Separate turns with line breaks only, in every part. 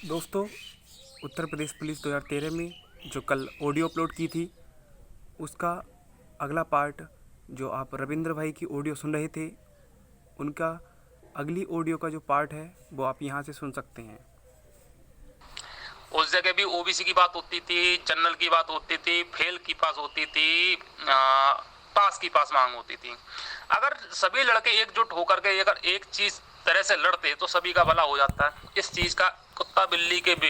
दोस्तों, उत्तर प्रदेश पुलिस 2013 में जो कल ऑडियो अपलोड की थी, उसका अगला पार्ट जो आप रविंद्र भाई की ऑडियो सुन रहे थे, उनका अगली ऑडियो का जो पार्ट है वो आप यहाँ से सुन सकते हैं।
उस जगह भी ओबीसी की बात होती थी, जनरल की बात होती थी, फेल की पास होती थी, पास की पास मांग होती थी। अगर सभी लड़के एकजुट होकर के अगर एक चीज तरह से लड़ते तो सभी का भला हो जाता है। इस चीज का कुत्ता बिल्ली के भी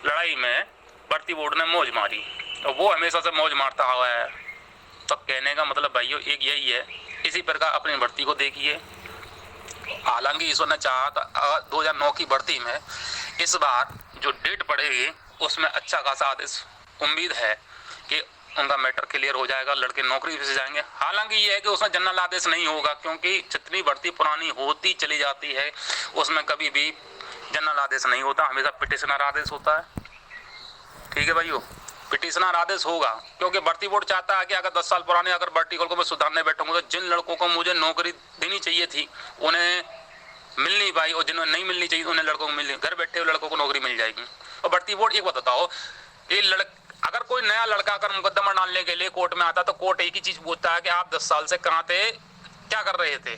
लड़ाई में भर्ती बोर्ड ने मौज मारी, तो वो हमेशा से मौज मारता हुआ है। तो कहने का मतलब भाइयों एक यही है, इसी प्रकार अपनी भर्ती को देखिए। हालांकि ईश्वर ने चाहा था 2009 की भर्ती में इस बार जो डेट पड़ेगी उसमें अच्छा खासा आदेश उम्मीद है कि उनका मैटर क्लियर हो जाएगा, लड़के नौकरी पे से जाएंगे। हालांकि ये है कि उसमें जनरल आदेश नहीं होगा, क्योंकि जितनी भर्ती पुरानी होती चली जाती है उसमें कभी भी जनरल आदेश नहीं होता, हमेशा पिटिशनर आदेश होता है। ठीक है भाइयों, पिटिशनर आदेश होगा, क्योंकि भर्ती बोर्ड चाहता है कि अगर 10 साल पुराने अगर भर्ती को मैं सुधारने बैठूंगा तो जिन लड़कों को मुझे नौकरी देनी चाहिए थी उन्हें मिल नहीं पाई, और जिन्हें नहीं मिलनी चाहिए उन्हें लड़कों को मिल, घर बैठे हुए लड़कों को नौकरी मिल जाएगी। और भर्ती बोर्ड एक बात बताओ, ये अगर कोई नया लड़का अगर मुकदमा डालने के लिए कोर्ट में आता तो कोर्ट एक ही चीज पूछता है कि आप 10 साल से कहां थे, क्या कर रहे थे।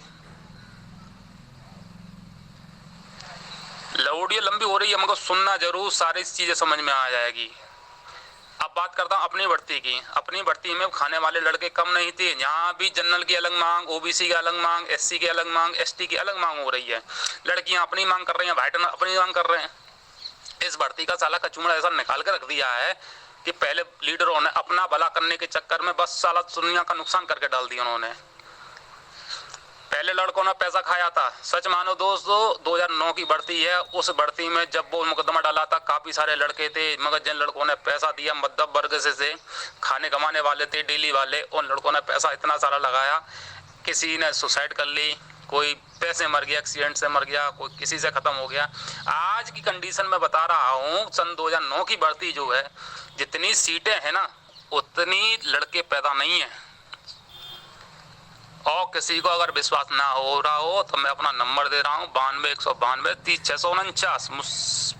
ऑडियो लंबी हो रही है, मगर सुनना जरूर, सारी चीजें समझ में आ जाएगी। अब बात करता हूं अपनी भर्ती की। अपनी भर्ती में खाने वाले लड़के कम नहीं थे, यहाँ भी जनरल की अलग मांग, ओबीसी की अलग मांग, एससी की अलग मांग, एसटी की अलग मांग हो रही है। लड़कियां अपनी मांग कर रही हैं, भाईटन अपनी मांग कर रहे हैं। इस भर्ती का साला कचूमड़ा ऐसा निकाल कर रख दिया है कि पहले लीडरों ने अपना भला करने के चक्कर में बस साला दुनिया का नुकसान करके डाल दिया उन्होंने। पहले लड़कों ने पैसा खाया था, सच मानो दोस्तों 2009 की भर्ती है, उस भर्ती में जब वो मुकदमा डाला था काफी सारे लड़के थे, मगर जिन लड़कों ने पैसा दिया मध्यम वर्ग से खाने कमाने वाले थे, डेली वाले, उन लड़कों ने पैसा इतना सारा लगाया, किसी ने सुसाइड कर ली, कोई पैसे मर गया, एक्सीडेंट से मर गया, कोई किसी से खत्म हो गया। आज की कंडीशन में बता रहा हूँ, सन 2009 की भर्ती जो है, जितनी सीटें हैं ना उतनी लड़के पैदा नहीं है। और किसी को अगर विश्वास ना हो रहा हो तो मैं अपना नंबर दे रहा हूँ 92 192 30 649, मुझ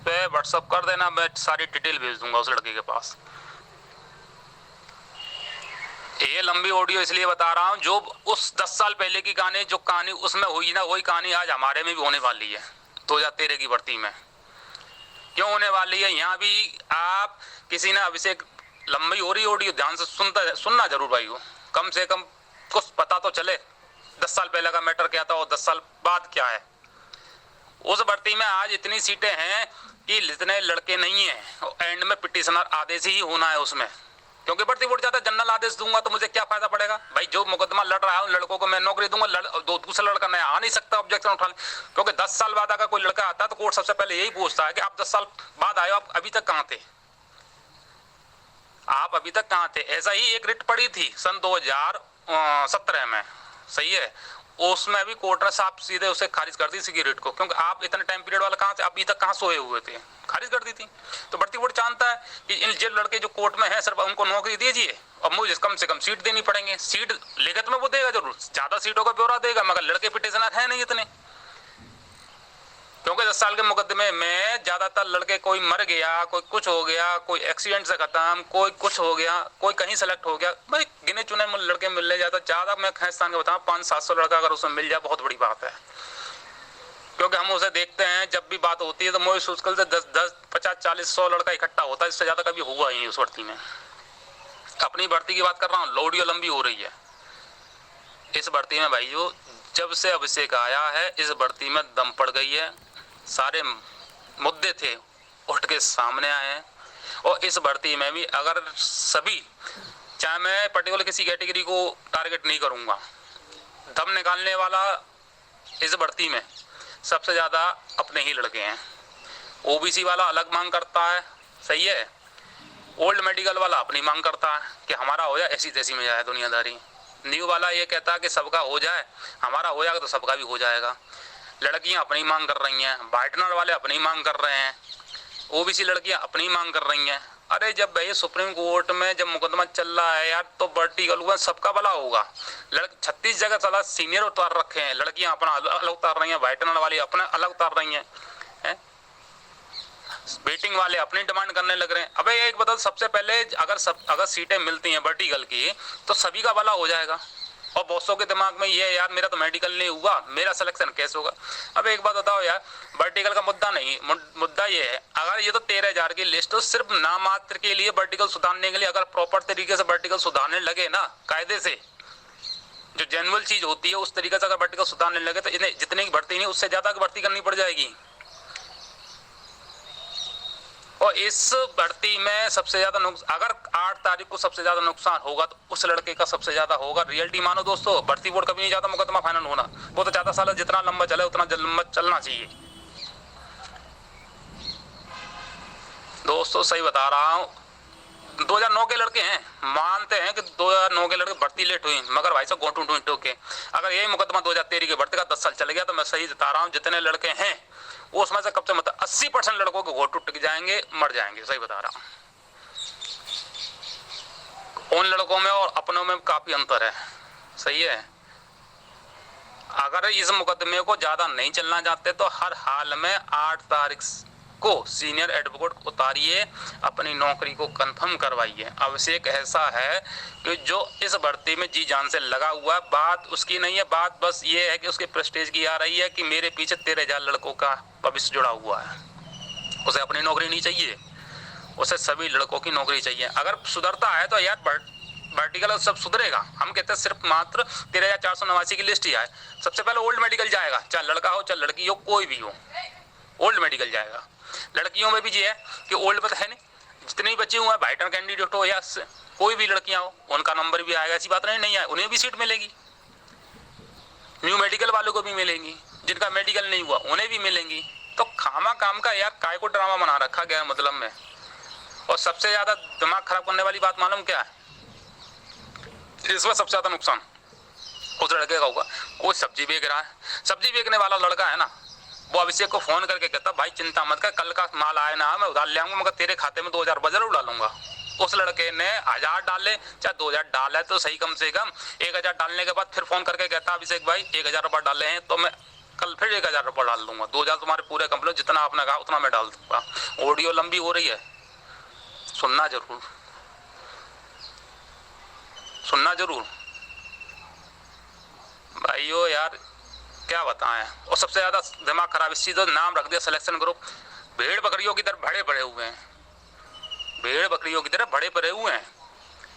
पे व्हाट्सअप कर देना, मैं सारी डिटेल भेज दूंगा उस लड़के के पास। ये लंबी ऑडियो इसलिए बता रहा हूँ, जो उस 10 साल पहले की कहानी, जो कहानी उसमें हुई ना, वही कहानी आज हमारे में भी होने वाली है 2013 की भर्ती में। क्यों होने वाली है, यहाँ भी आप किसी ने अभिषेक, लंबी हो रही ऑडियो, ध्यान से सुनना जरूर भाई हो, कम से कम कुछ पता तो चले 10 साल पहले का मैटर क्या था और 10 साल बाद क्या है। उस भर्ती में आज इतनी सीटें हैं कि इतने लड़के नहीं है, एंड में पिटिशनर आदेश ही होना है उसमें, क्योंकि भर्ती बोर्ड चाहता है जनरल आदेश दूंगा तो मुझे क्या फायदा पड़ेगा भाई, जो मुकदमा लड़ रहा है उन लड़कों को मैं नौकरी दूंगा, दूसरा लड़का नया आ नहीं सकता ऑब्जेक्शन उठा ले, क्योंकि 10 साल बाद अगर कोई लड़का आता है तो कोर्ट सबसे पहले यही पूछता है कि आप 10 साल बाद आए हो, आप अभी तक कहां थे, आप अभी तक कहां थे। ऐसा ही एक रिट पड़ी थी सन 2017 में, सही है, उसमें भी कोर्ट ने साफ सीधे उसे खारिज कर दी इसी रिट को, क्योंकि आप इतने टाइम पीरियड वाला कहां से, अभी तक कहां सोए हुए थे, खारिज कर दी थी। तो भर्ती बोर्ड जानता है कि इन जो लड़के जो कोर्ट में हैं सिर्फ उनको नौकरी दीजिए और मुझे कम से कम सीट देनी पड़ेंगे। सीट लिखित में वो देगा जरूर, ज्यादा सीटों का ब्यौरा देगा, मगर लड़के पिटिशनर है नहीं इतने, क्योंकि 10 साल के मुकदमे में ज्यादातर लड़के, कोई मर गया, कोई कुछ हो गया, कोई एक्सीडेंट से खत्म, कोई कुछ हो गया, कोई कहीं सेलेक्ट हो गया, भाई गिने चुने लड़के मिलने जाता ज्यादा। मैं खालिस्तान के बताऊं 500-700 लड़का अगर उसमें मिल जाए बहुत बड़ी बात है, क्योंकि हम उसे देखते हैं जब भी बात होती है तो मोहित मुश्किल से 10 50 40 100 लड़का इकट्ठा होता है, इससे ज्यादा कभी हुआ ही नहीं उस भर्ती में। अपनी भर्ती की बात कर रहा हूँ, ऑडियो लंबी हो रही है। इस भर्ती में भाइयों जब से अभिषेक आया है इस भर्ती में दम पड़ गई है, सारे मुद्दे थे उठ के सामने आए हैं। और इस भर्ती में भी अगर सभी, चाहे मैं पर्टिकुलर किसी कैटेगरी को टारगेट नहीं करूंगा, दम निकालने वाला इस भर्ती में सबसे ज्यादा अपने ही लड़के हैं। ओबीसी वाला अलग मांग करता है, सही है, ओल्ड मेडिकल वाला अपनी मांग करता है कि हमारा हो जाए, ऐसी तैसी में जाए दुनियादारी। न्यू वाला ये कहता है कि सबका हो जाए, हमारा हो जाएगा तो सबका भी हो जाएगा। लड़कियां अपनी मांग कर रही हैं, बाइटनर वाले अपनी मांग कर रहे हैं, ओबीसी लड़कियां अपनी मांग कर रही हैं। अरे जब भाई सुप्रीम कोर्ट में जब मुकदमा चल रहा है यार, तो वर्टिकल हुआ सबका भला होगा। 36 जगह साला सीनियर उतार रखे हैं, लड़कियां अपना अलग उतार रही हैं, बाइटनर वाली अपना अलग उतार रही हैं। वेटिंग वाले अपनी डिमांड करने लग रहे हैं। अबे एक बता, सबसे पहले अगर सीटें मिलती हैं वर्टिकल की तो सभी का भला हो जाएगा। और बॉसों के दिमाग में ये है यार मेरा तो मेडिकल नहीं हुआ, मेरा सिलेक्शन कैसे होगा। अब एक बात बताओ यार, वर्टिकल का मुद्दा नहीं, मुद्दा ये है अगर ये तो 13,000 की लिस्ट हो, सिर्फ नाम मात्र के लिए वर्टिकल सुधारने के लिए अगर प्रॉपर तरीके से वर्टिकल सुधारने लगे ना, कायदे से जो जेन्युइन चीज होती है उस तरीके से अगर भर्ती को सुधारने लगे तो इन्हें जितने की भर्ती नहीं उससे ज्यादा की भर्ती करनी पड़ जाएगी। और इस भर्ती में सबसे ज्यादा अगर 8 तारीख को सबसे ज्यादा नुकसान होगा तो उस लड़के का सबसे ज्यादा होगा। रियलिटी मानो दोस्तों, भर्ती बोर्ड कभी नहीं चाहता मुकदमा फाइनल होना, वो तो चाहता साला जितना लंबा चले उतना लंबा चलना चाहिए। दोस्तों सही बता रहा हूँ, 2009 के लड़के हैं, मानते हैं कि 2009 के लड़के भर्ती लेट हुई, मगर भाई साहब गोटू टूटो के अगर यही मुकदमा 2013 की भर्ती का 10 साल चल गया तो मैं सही बता रहा हूँ जितने लड़के हैं उसमें से कब से मतलब 80% लड़कों के घोट टूट जाएंगे, मर जाएंगे। सही बता रहा हूँ, उन लड़कों में और अपनों में काफी अंतर है। सही है, अगर इस मुकदमे को ज्यादा नहीं चलना चाहते तो हर हाल में 8 तारीख को सीनियर एडवोकेट उतारिए, अपनी नौकरी को कंफर्म करवाइए। अभिषेक ऐसा है कि जो इस भर्ती में जी जान से लगा हुआ है, बात उसकी नहीं है, बात बस ये है कि उसके प्रेस्टीज की आ रही है कि मेरे पीछे 13,000 लड़कों का भविष्य जुड़ा हुआ है। उसे अपनी नौकरी नहीं चाहिए, उसे सभी लड़कों की नौकरी चाहिए। अगर सुधरता है तो यार वर्टिकल सब सुधरेगा। हम कहते हैं सिर्फ मात्र 13,489 की लिस्ट ही आए, सबसे पहले ओल्ड मेडिकल जाएगा, चाहे लड़का हो चाहे लड़की हो, कोई भी हो, ओल्ड मेडिकल जाएगा। लड़कियों में भी ये है कि ओल्ड में तो है नहीं, जितने भी बच्चे हुए हैं वाइटल कैंडिडेट हो या कोई भी लड़कियां हो उनका नंबर भी आएगा, ऐसी बात नहीं आए, उन्हें भी सीट मिलेगी। न्यू मेडिकल वालों को भी मिलेंगी, जिनका मेडिकल नहीं हुआ उन्हें भी मिलेंगी। तो खामा काम का यार काय को ड्रामा बना रखा गया मतलब में। और सबसे ज्यादा दिमाग खराब करने वाली बात मालूम क्या है, इसमें सबसे ज्यादा नुकसान उस लड़के का होगा, कोई सब्जी बेच रहा है, सब्जी बेचने वाला लड़का है ना, वो अभिषेक को फोन करके कहता भाई चिंता मत कर, कल का माल आए ना मैं उधार ले आऊंगा, मगर तेरे खाते में 2,000 जरूर डालूंगा। उस लड़के ने 1,000 डाले चाहे 2,000 डाला तो सही, कम से कम 1,000 डालने के बाद फिर फोन करके कहता अभिषेक भाई 1,000 रुपये डाले हैं तो मैं कल फिर 1,000 रुपये डाल दूंगा, 2,000 तुम्हारे पूरे कंप्लीट, जितना आपने कहा उतना मैं डाल दूंगा। ऑडियो लंबी हो रही है, सुनना जरूर, सुनना जरूर भाइयों यार, क्या बताएं। और सबसे ज्यादा दिमाग खराब इस चीज का नाम रख दिया सिलेक्शन ग्रुप, भेड़ बकरियों की तरह भड़े पड़े हुए हैं, भेड़ बकरियों की तरह भड़े पड़े हुए हैं।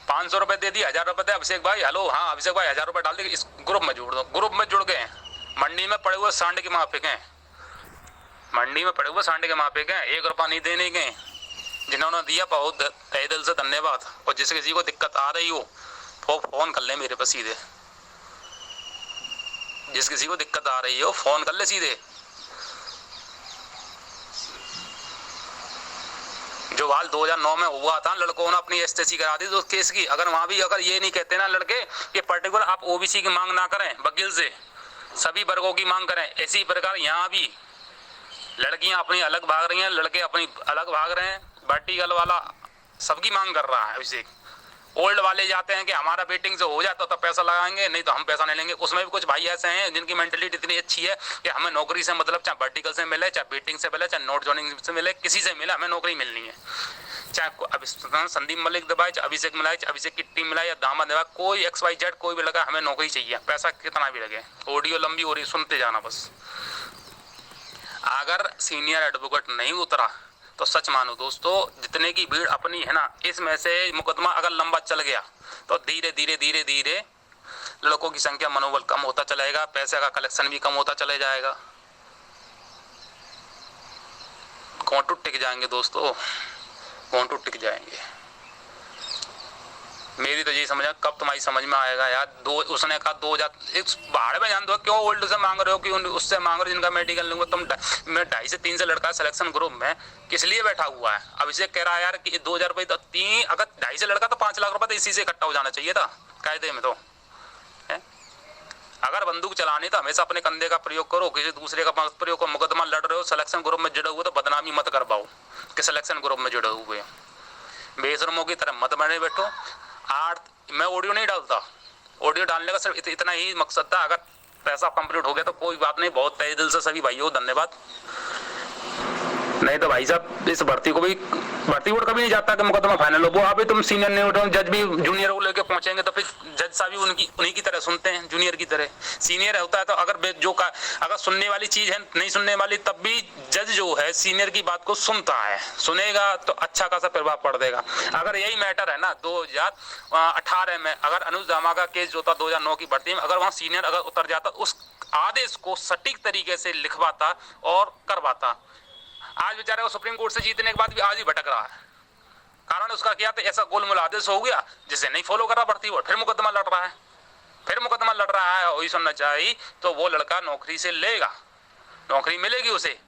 500 रुपए दे दिए, 1,000 रुपए दे अभिषेक भाई, हेलो हाँ अभिषेक भाई 1,000 रुपए डाल दिए, इस ग्रुप में जोड़ दो। ग्रुप में जुड़ गए, मंडी में पड़े हुए सांड के माफिक हैं, मंडी में पड़े हुए सांड के माफिक हैं, 1 रुपया नहीं देने के। जिन्होंने दिया बहुत तहे दिल से धन्यवाद। और जिस किसी को दिक्कत आ रही हो वो फोन कर ले मेरे पास सीधे, जिस किसी को दिक्कत आ रही हो फोन कर ले सीधे। जो हाल 2009 में हुआ था, लड़कों ने अपनी एसटीसी करा दी तो केस की, अगर वहां भी अगर ये नहीं कहते ना लड़के कि पर्टिकुलर आप ओबीसी की मांग ना करें वकील से, सभी वर्गों की मांग करें, इसी प्रकार यहाँ भी लड़कियां अपनी अलग भाग रही हैं, लड़के अपनी अलग भाग रहे हैं। वर्टिकल वाला सबकी मांग कर रहा है अभिषेक। ओल्ड वाले जाते हैं कि हमारा बेटिंग से हो जाता तो पैसा लगाएंगे, नहीं तो हम पैसा नहीं लेंगे। उसमें भी कुछ भाई ऐसे हैं जिनकी मेंटलिटी इतनी अच्छी है कि हमें नौकरी से मतलब, चाहे वर्टिकल से मिले, चाहे बेटिंग से मिले, चाहे नोट जॉइनिंग से मिले, किसी से मिले, हमें नौकरी मिलनी है। चाहे संदीप मलिक दबाए, चाहे अभिषेक मिलाए, चाहे अभिषेक की टीम मिलाए या दामा दबाए, कोई XYZ कोई भी लगा, हमें नौकरी चाहिए, पैसा कितना भी लगे। ऑडियो लंबी हो रही, सुनते जाना बस। अगर सीनियर एडवोकेट नहीं उतरा तो सच मानो दोस्तों, जितने की भीड़ अपनी है ना, इसमें से मुकदमा अगर लंबा चल गया तो धीरे धीरे धीरे धीरे लड़कों की संख्या, मनोबल कम होता चलेगा, पैसे का कलेक्शन भी कम होता चले जाएगा। घोंटू टिक जाएंगे दोस्तों, घोंटू टिक जाएंगे। मेरी तो यही समझ है, कब तुम्हारी समझ में आएगा यार। उसने कहा 2,000 भाड़े में जान दो, क्यों ओल्ड से मांग रहे हो, क्यों उससे मांग रहे हो जिनका मेडिकल नहीं हुआ। तुम मैं 2.5 से 3 से लड़का सिलेक्शन ग्रुप में किस लिए बैठा हुआ है। अभिषेक कह रहा है यार कि 2,000 रुपये तो 3, अगर 2.5 से लड़का तो 5 लाख रुपए तो इसी से इकट्ठा हो जाना चाहिए था कायदे में। तो अगर बंदूक चलानी तो हमेशा अपने कंधे का प्रयोग करो, किसी दूसरे का प्रयोग को। मुकदमा लड़ रहे हो, सिलेक्शन ग्रुप में जुड़े हुए तो बदनामी मत कर पाओ कि सिलेक्शन ग्रुप में जुड़े हुए, बेशरमों की तरह मत बने बैठो। मैं ऑडियो नहीं डालता, ऑडियो डालने का सिर्फ इतना ही मकसद था, अगर पैसा कंप्लीट हो गया तो कोई बात नहीं। बहुत तहे दिल से सभी भाइयों धन्यवाद। नहीं तो भाई साहब इस भर्ती बोर्ड कभी नहीं जाता कि मुकदमा फाइनल हो। वो अभी तुम सीनियर नहीं उठो, जज भी जूनियर को लेके पहुंचेंगे तो फिर जज साहब भी उन्हीं की तरह सुनते हैं, जूनियर की तरह। सीनियर होता है तो अगर सुनने वाली चीज है, नहीं सुनने वाली, तब भी जज जो है सीनियर की बात को सुनता है, सुनेगा तो अच्छा खासा प्रभाव पड़ देगा। अगर यही मैटर है ना 2018 में, अगर अनुज दामा का केस जो था 2009 की भर्ती में, अगर वहां सीनियर अगर उतर जाता, उस आदेश को सटीक तरीके से लिखवाता और करवाता। आज बेचारे को सुप्रीम कोर्ट से जीतने के बाद भी आज ही भटक रहा है। कारण उसका क्या था, ऐसा गोलमोल आदेश हो गया जिसे नहीं फॉलो कर रहा भर्ती बोर्ड, फिर मुकदमा लड़ रहा है। वही सुनना चाहिए तो वो लड़का नौकरी से लेगा, नौकरी मिलेगी उसे।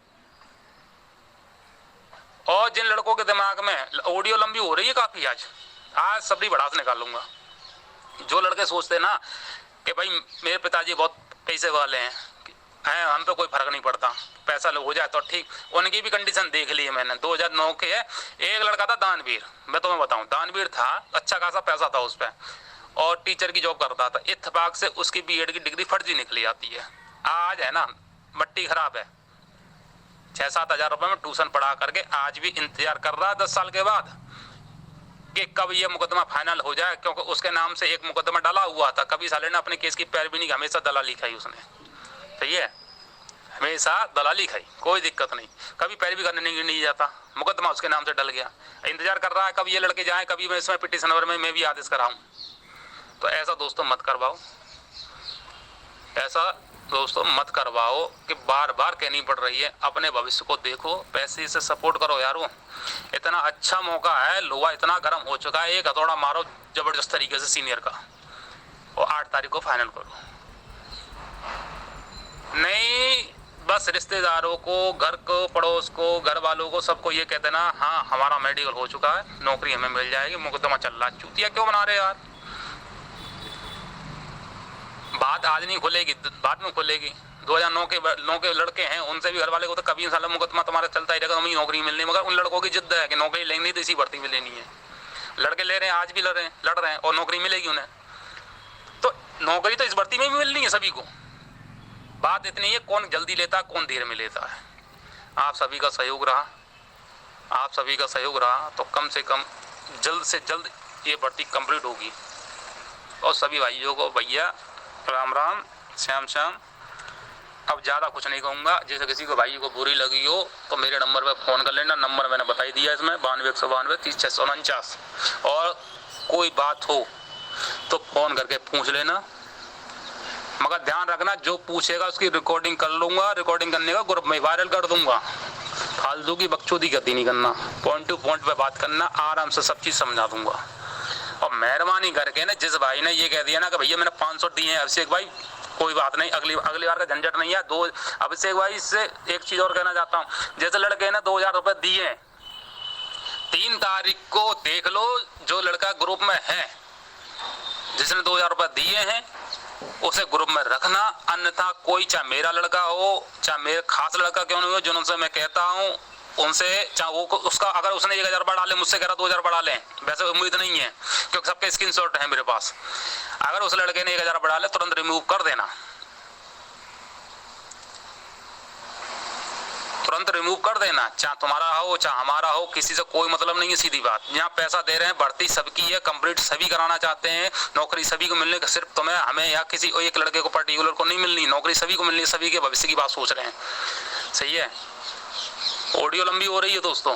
और जिन लड़कों के दिमाग में ऑडियो लंबी हो रही है काफी, आज सबरी भड़ास निकालूंगा। जो लड़के सोचते ना कि भाई मेरे पिताजी बहुत पैसे वाले हैं, हम पे कोई फर्क नहीं पड़ता, पैसा हो जाए तो ठीक, उनकी भी कंडीशन देख ली है मैंने। 2009 के एक लड़का था दानवीर, मैं तुम्हें बताऊं, दानवीर था, अच्छा खासा पैसा था उस पर, और टीचर की जॉब करता था। इत्तेफाक से उसकी बीएड की डिग्री फर्जी निकली आती है। आज है ना मट्टी खराब है, 6-7 हजार रुपए में ट्यूशन पढ़ा करके आज भी इंतजार कर रहा है 10 साल के बाद कि कब ये मुकदमा फाइनल हो जाए, क्योंकि उसके नाम से एक मुकदमा डाला हुआ था। कभी साले ने अपने केस की पैरवी नहीं, हमेशा दलाली खाई उसने, सही है, हमेशा दलाली खाई, कोई दिक्कत नहीं, कभी पैरवी करने नहीं जाता, मुकदमा उसके नाम से डल गया। इंतजार कर रहा है कब ये लड़के जाए, कभी मैं इसमें पिटीशन में मैं भी आदेश कराऊं। तो ऐसा दोस्तों मत करवाओ, ऐसा दोस्तों मत करवाओ कि बार बार कहनी पड़ रही है। अपने भविष्य को देखो, पैसे से सपोर्ट करो यारो। इतना अच्छा मौका है, लोहा इतना गर्म हो चुका है, एक हथौड़ा मारो जबरदस्त तरीके से सीनियर का, और 8 तारीख को फाइनल करो। नहीं बस रिश्तेदारों को, घर को, पड़ोस को, घर वालों को, सबको ये कहते ना, हाँ हमारा मेडिकल हो चुका है, नौकरी हमें मिल जाएगी, मुकदमा चल रहा है। चूतिया क्यों बना रहे यार? बात आज नहीं खुलेगी, बाद में खुलेगी। 2009 के लड़के हैं, उनसे भी घर वाले को तो कभी साला मुकदमा तुम्हारा चलता ही रहेगा, हमें नौकरी मिलनी। मगर उन लड़कों की जिद्द है कि नौकरी लेनी तो इसी भर्ती में लेनी है। लड़के ले रहे हैं, आज भी लड़ रहे हैं और नौकरी मिलेगी उन्हें। तो नौकरी तो इस भर्ती में भी मिलनी है सभी को। बात इतनी है, कौन जल्दी लेता है, कौन देर में लेता है। आप सभी का सहयोग रहा तो कम से कम जल्द से जल्द ये भर्ती कंप्लीट होगी। और सभी भाइयों को भैया राम राम, श्याम श्याम। अब ज़्यादा कुछ नहीं कहूँगा। जैसे किसी को भाई को बुरी लगी हो तो मेरे नंबर पर फ़ोन कर लेना। नंबर मैंने बता दिया इसमें, 92-192-30-649। और कोई बात हो तो फ़ोन करके पूछ लेना। मगर ध्यान रखना, जो पूछेगा उसकी रिकॉर्डिंग कर लूँगा, रिकॉर्डिंग करने का ग्रुप में वायरल कर दूँगा। फालतू की बकचोदी गति नहीं करना, पॉइंट टू पॉइंट पे बात करना, आराम से सब चीज़ समझा दूँगा। और मेहरबानी करके ना, जिस भाई ने ये कह दिया ना कि भैया मैंने 500 दिए हैं अभिषेक भाई, कोई बात नहीं, अगली बार का झंझट नहीं है। अभिषेक भाई इससे एक चीज़ और कहना चाहता हूँ, जैसे लड़के ने 2000 रुपये दिए, 3 तारीख को देख लो जो लड़का ग्रुप में है जिसने 2000 रुपये दिए हैं उसे ग्रुप में रखना। अन्यथा कोई, चाहे मेरा लड़का हो चाहे मेरा खास लड़का क्यों नहीं हो, जिनसे मैं कहता हूँ उनसे, चाहे वो उसका, अगर उसने 1000 बढ़ा ले, मुझसे कह रहा 2000 बढ़ा ले, वैसे उम्मीद नहीं है क्योंकि सबके स्क्रीनशॉट है मेरे पास। अगर उस लड़के ने 1000 बढ़ा ले, तुरंत रिमूव कर देना, तुरंत रिमूव कर देना। चाहे तुम्हारा हो चाहे हमारा हो, किसी से कोई मतलब नहीं है, सीधी बात। यहाँ पैसा दे रहे हैं, भर्ती सबकी है, कंप्लीट सभी कराना चाहते हैं, नौकरी सभी को मिलने का, सिर्फ तुम्हें, हमें या किसी एक लड़के को पर्टिकुलर को नहीं मिलनी, नौकरी सभी को मिलनी है, सभी के भविष्य की बात सोच रहे हैं, सही है। ऑडियो लंबी हो रही है दोस्तों।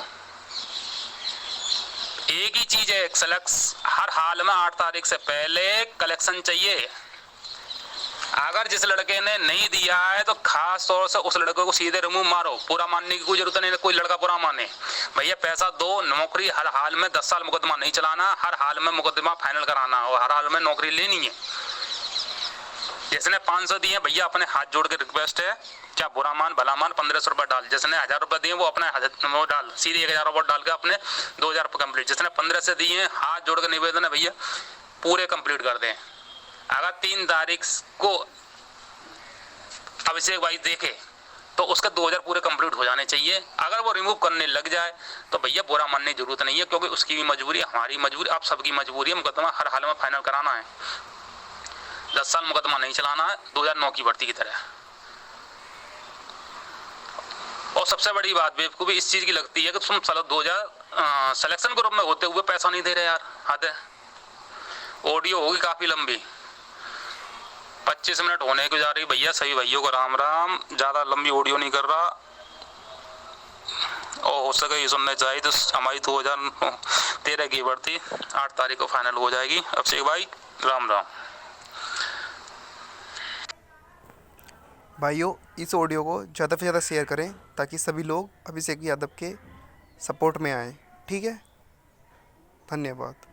एक ही चीज है, सेलेक्स हर हाल में 8 तारीख से पहले कलेक्शन चाहिए। अगर जिस लड़के ने नहीं दिया है तो खास तौर से उस लड़के को सीधे रिमूव मारो। पूरा मानने की कोई जरूरत नहीं, कोई लड़का पूरा माने, भैया पैसा दो, नौकरी हर हाल में 10 साल मुकदमा नहीं चलाना, हर हाल में मुकदमा फाइनल कराना और हर हाल में नौकरी लेनी है। जिसने 500 दिए भैया अपने हाथ जोड़ के रिक्वेस्ट है, चाहे बुरा मान भला मान, 1500 रुपये डाल। जिसने 1000 रुपये दिए वो अपने वो डाल, सीधे 1000 रुपये डाल के अपने 2000 रुपये कंप्लीट। जिसने 15 से दिए हाथ जोड़ के निवेदन है भैया पूरे कंप्लीट कर दें। अगर 3 तारीख को अभिषेक भाई देखे तो उसके 2000 पूरे कंप्लीट हो जाने चाहिए। अगर वो रिमूव करने लग जाए तो भैया बुरा मानने की जरूरत नहीं है, क्योंकि उसकी भी मजबूरी, हमारी मजबूरी, आप सबकी मजबूरी है। मुकदमा हर हाल में फाइनल कराना है, 10 साल मुकदमा नहीं चलाना है 2009 की भर्ती की तरह। और सबसे बड़ी बात बेवकूफ़ी इस चीज़ की लगती है कि तुम साल 2000 सिलेक्शन ग्रुप में होते हुए पैसा नहीं दे रहे यार, हद है। ऑडियो होगी काफ़ी लंबी, 25 मिनट होने को जा रही भैया, सभी भाइयों को राम राम, ज़्यादा लंबी ऑडियो नहीं कर रहा, और हो सके ये सुनने चाहिए तो हमारी 2013 की भर्ती 8 तारीख को फाइनल हो जाएगी। अभिषेक भाई राम राम।
भाइयों, इस ऑडियो को ज़्यादा से ज़्यादा शेयर करें ताकि सभी लोग अभिषेक यादव के सपोर्ट में आएँ। ठीक है, धन्यवाद।